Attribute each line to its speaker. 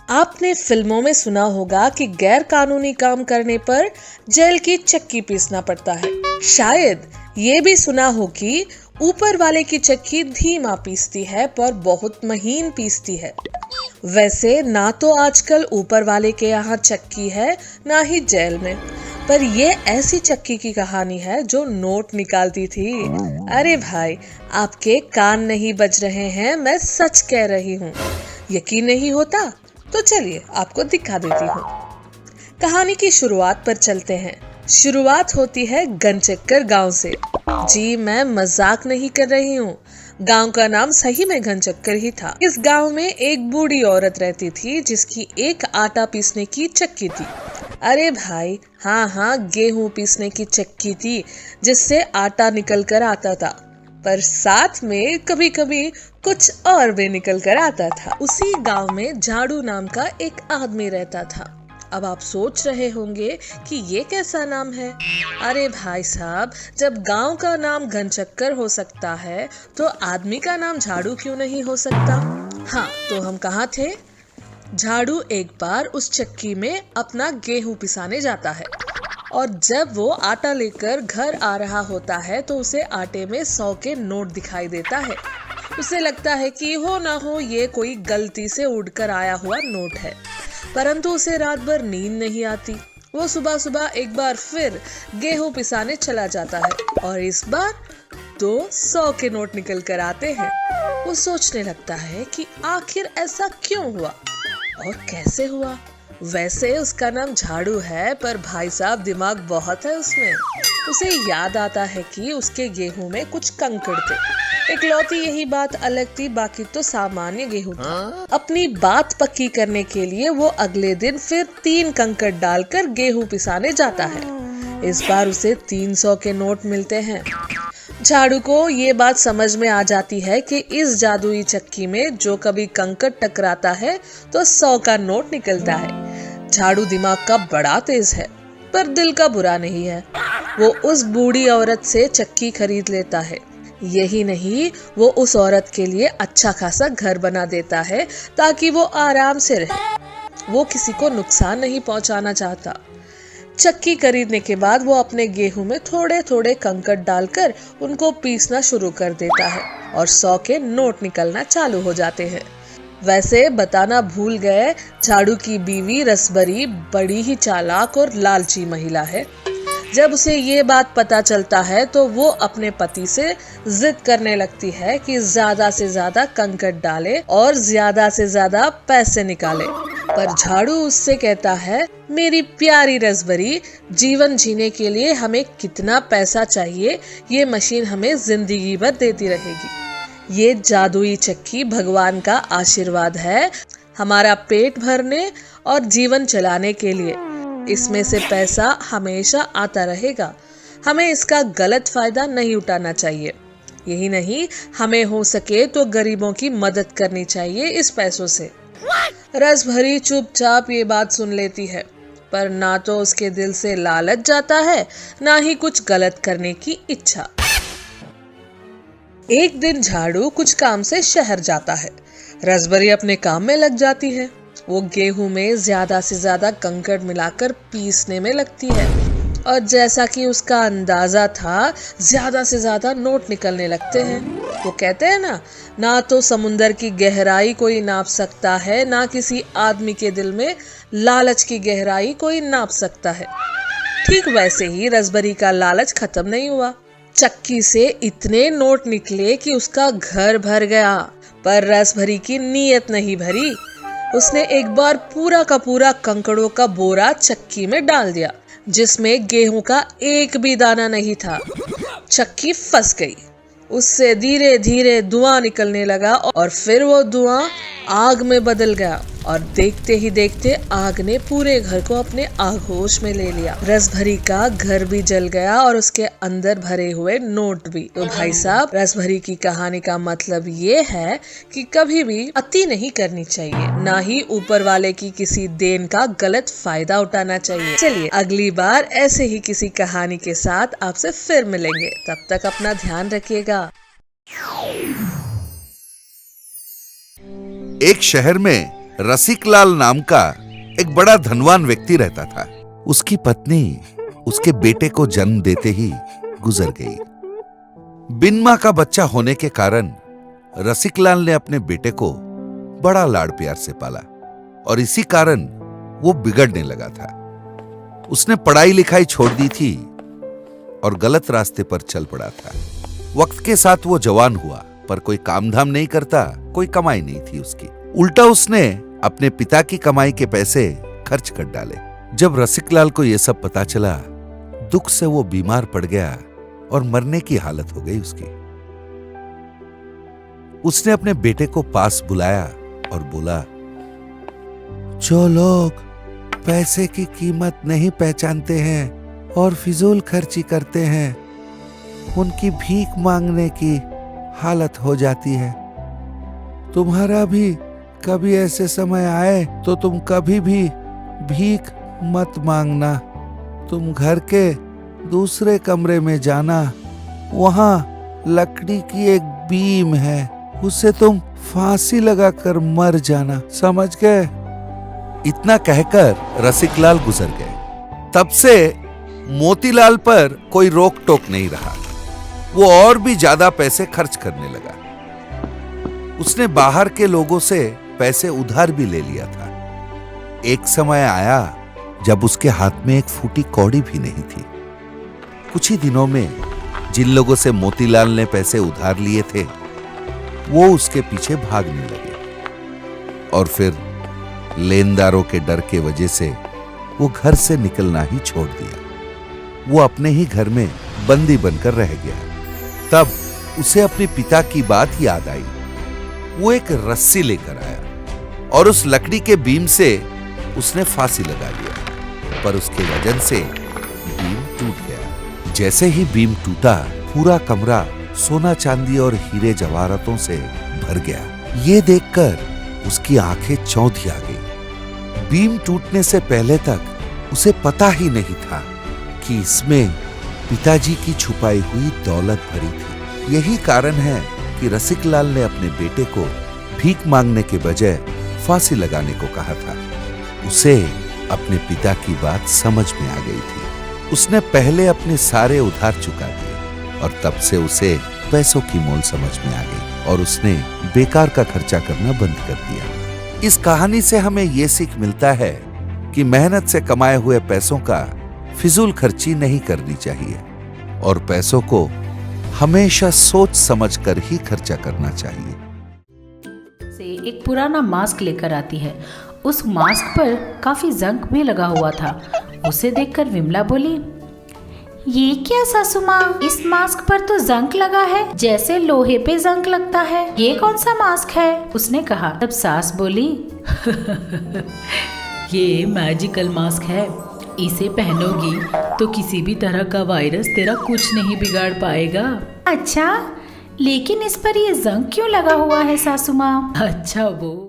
Speaker 1: आपने फिल्मों में सुना होगा कि गैर कानूनी काम करने पर जेल की चक्की पीसना पड़ता है। शायद ये भी सुना हो कि ऊपर वाले की चक्की धीमा पीसती है पर बहुत महीन पीसती है। वैसे ना तो आजकल ऊपर वाले के यहाँ चक्की है, ना ही जेल में। पर ये ऐसी चक्की की कहानी है जो नोट निकालती थी। अरे भाई, आपके कान नहीं बज रहे हैं, मैं सच कह रही हूँ। यकीन नहीं होता तो चलिए आपको दिखा देती हूँ। कहानी की शुरुआत पर चलते हैं। शुरुआत होती है घनचक्कर गांव से। जी, मैं मजाक नहीं कर रही हूँ। गांव का नाम सही में घनचक्कर ही था। इस गांव में एक बूढ़ी औरत रहती थी जिसकी एक आटा पीसने की चक्की थी। अरे भाई, हाँ, गेहूं पीसने की चक्की थी जिससे आटा निकल कर आता था। पर साथ में कभी कभी कुछ और भी निकल कर आता था। उसी गांव में झाड़ू नाम का एक आदमी रहता था। अब आप सोच रहे होंगे कि ये कैसा नाम है। अरे भाई साहब, जब गांव का नाम घनचक्कर हो सकता है तो आदमी का नाम झाड़ू क्यों नहीं हो सकता। हाँ, तो हम कहाँ थे। झाड़ू एक बार उस चक्की में अपना गेहूं पिसाने जाता है और जब वो आटा लेकर घर आ रहा होता है तो उसे आटे में 100 के नोट दिखाई देता है। उसे लगता है कि हो ना हो ये कोई गलती से उड़कर आया हुआ नोट है, परंतु उसे रात भर नींद नहीं आती। वो सुबह सुबह एक बार फिर गेहूं पिसाने चला जाता है और इस बार 100 के नोट निकल कर आते हैं। वो सोचने लगता है कि आखिर ऐसा क्यों हुआ और कैसे हुआ। वैसे उसका नाम झाड़ू है, पर भाई साहब दिमाग बहुत है उसमें। उसे याद आता है कि उसके गेहूं में कुछ कंकड़ थे। इकलौती यही बात अलग थी, बाकी तो सामान्य गेहूं था। अपनी बात पक्की करने के लिए वो अगले दिन फिर 3 कंकड़ डालकर गेहूं पिसाने जाता है। इस बार उसे 300 के नोट मिलते हैं। झाड़ू को ये बात समझ में आ जाती है कि इस जादुई चक्की में जो कभी कंकड़ टकराता है तो 100 का नोट निकलता है। झाड़ू दिमाग का बड़ा तेज है, पर दिल का बुरा नहीं है। वो उस बूढ़ी औरत से चक्की खरीद लेता है। यही नहीं, वो उस औरत के लिए अच्छा खासा घर बना देता है ताकि वो आराम से रहे। वो किसी को नुकसान नहीं पहुंचाना चाहता। चक्की खरीदने के बाद वो अपने गेहूं में थोड़े थोड़े कंकड़ डालकर उनको पीसना शुरू कर देता है और 100 के नोट निकलना चालू हो जाते हैं। वैसे बताना भूल गए, झाड़ू की बीवी रसभरी बड़ी ही चालाक और लालची महिला है। जब उसे ये बात पता चलता है तो वो अपने पति से जिद करने लगती है कि ज्यादा से ज्यादा कंकड़ डाले और ज्यादा से ज्यादा पैसे निकाले। पर झाड़ू उससे कहता है, मेरी प्यारी रसभरी, जीवन जीने के लिए हमें कितना पैसा चाहिए ये मशीन हमें जिंदगी भर देती रहेगी। ये जादुई चक्की भगवान का आशीर्वाद है हमारा पेट भरने और जीवन चलाने के लिए। इसमें से पैसा हमेशा आता रहेगा। हमें इसका गलत फायदा नहीं उठाना चाहिए। यही नहीं, हमें हो सके तो गरीबों की मदद करनी चाहिए इस पैसों से। रसभरी चुपचाप ये बात सुन लेती है, पर ना तो उसके दिल से लालच जाता है, ना ही कुछ गलत करने की इच्छा। एक दिन झाड़ू कुछ काम से शहर जाता है। रसभरी अपने काम में लग जाती है। वो गेहूं में ज्यादा से ज्यादा कंकड़ मिलाकर पीसने में लगती है और जैसा कि उसका अंदाजा था, ज्यादा से ज्यादा नोट निकलने लगते हैं। वो कहते हैं ना तो समुंदर की गहराई कोई नाप सकता है, ना किसी आदमी के दिल में लालच की गहराई कोई नाप सकता है। ठीक वैसे ही रसभरी का लालच खत्म नहीं हुआ। चक्की से इतने नोट निकले कि उसका घर भर गया, पर रसभरी की नीयत नहीं भरी। उसने एक बार पूरा का पूरा कंकड़ों का बोरा चक्की में डाल दिया, जिसमें गेहूं का एक भी दाना नहीं था। चक्की फंस गई। उससे धीरे धीरे धुआं निकलने लगा और फिर वो धुआं आग में बदल गया और देखते ही देखते आग ने पूरे घर को अपने आगोश में ले लिया। रसभरी का घर भी जल गया और उसके अंदर भरे हुए नोट भी। तो भाई साहब, रसभरी की कहानी का मतलब ये है कि कभी भी अति नहीं करनी चाहिए, ना ही ऊपर वाले की किसी देन का गलत फायदा उठाना चाहिए। चलिए अगली बार ऐसे ही किसी कहानी के साथ आपसे फिर मिलेंगे। तब तक अपना ध्यान रखिएगा।
Speaker 2: एक शहर में रसिकलाल नाम का एक बड़ा धनवान व्यक्ति रहता था। उसकी पत्नी उसके बेटे को जन्म देते ही गुजर गई। बिन मां का बच्चा होने के कारण रसिकलाल ने अपने बेटे को बड़ा लाड़ प्यार से पाला और इसी कारण वो बिगड़ने लगा था। उसने पढ़ाई लिखाई छोड़ दी थी और गलत रास्ते पर चल पड़ा था। वक्त के साथ वो जवान हुआ, पर कोई काम धाम नहीं करता, कोई कमाई नहीं थी उसकी। उल्टा उसने अपने पिता की कमाई के पैसे खर्च कर डाले। जब रसिकलाल को यह सब पता चला, दुख से वो बीमार पड़ गया और मरने की हालत हो गई उसकी। उसने अपने बेटे को पास बुलाया और बोला, जो लोग पैसे की कीमत नहीं पहचानते हैं और फिजूल खर्ची करते हैं, उनकी भीख मांगने की हालत हो जाती है। तुम्हारा भी कभी ऐसे समय आए तो तुम कभी भी भीख मत मांगना। तुम घर के दूसरे कमरे में जाना, वहां लकड़ी की एक बीम है, उससे तुम फांसी लगाकर मर जाना, समझ गए? इतना कहकर रसिकलाल गुजर गए। तब से मोतीलाल पर कोई रोक टोक नहीं रहा। वो और भी ज्यादा पैसे खर्च करने लगा। उसने बाहर के लोगों से पैसे उधार भी ले लिया था। एक समय आया जब उसके हाथ में एक फूटी कौड़ी भी नहीं थी। कुछ ही दिनों में जिन लोगों से मोतीलाल ने पैसे उधार लिए थे, वो उसके पीछे भागने लगे और फिर लेनदारों के डर के वजह से वो घर से निकलना ही छोड़ दिया। वो अपने ही घर में बंदी बनकर रह गया। तब उसे अपने पिता की बात याद आई। वो एक रस्सी लेकर आया और उस लकड़ी के बीम से उसने फांसी लगा लिया, पर उसके वजन से बीम टूट गया। जैसे ही बीम टूटा, पूरा कमरा सोना चांदी और हीरे जवाहरातों से भर गया। ये देखकर उसकी आंखें चौंधी आ गई। बीम टूटने से पहले तक उसे पता ही नहीं था कि इसमें पिताजी की छुपाई हुई दौलत भरी थी। यही कारण है कि रसिकलाल ने अपने बेटे को भीख मांगने के बजाय फांसी लगाने को कहा था। उसे अपने पिता की बात समझ में आ गई थी। उसने पहले अपने सारे उधार चुका दिए और तब से उसे पैसों की मोल समझ में आ गई और उसने बेकार का खर्चा करना बंद कर दिया। इस कहानी से हमें यह सीख मिलता है कि मेहनत से कमाए हुए पैसों का फिजूल खर्ची नहीं करनी चाहिए और पैसों को हमेशा सोच समझकर ही खर्चा करना चाहिए।
Speaker 3: से एक पुराना मास्क लेकर आती है। उस मास्क पर काफी जंग भी लगा हुआ था। उसे देखकर विमला बोली, ये क्या सासू माँ, इस मास्क पर तो जंग लगा है, जैसे लोहे पे जंग लगता है। ये कौन सा मास्क है? उसने कहा। तब सास बोली, ये मैजिकल मास्क है, इसे पहनोगी तो किसी भी तरह का वायरस तेरा कुछ नहीं बिगाड़ पाएगा। अच्छा, लेकिन इस पर ये जंग क्यों लगा हुआ है सासू माँ? अच्छा वो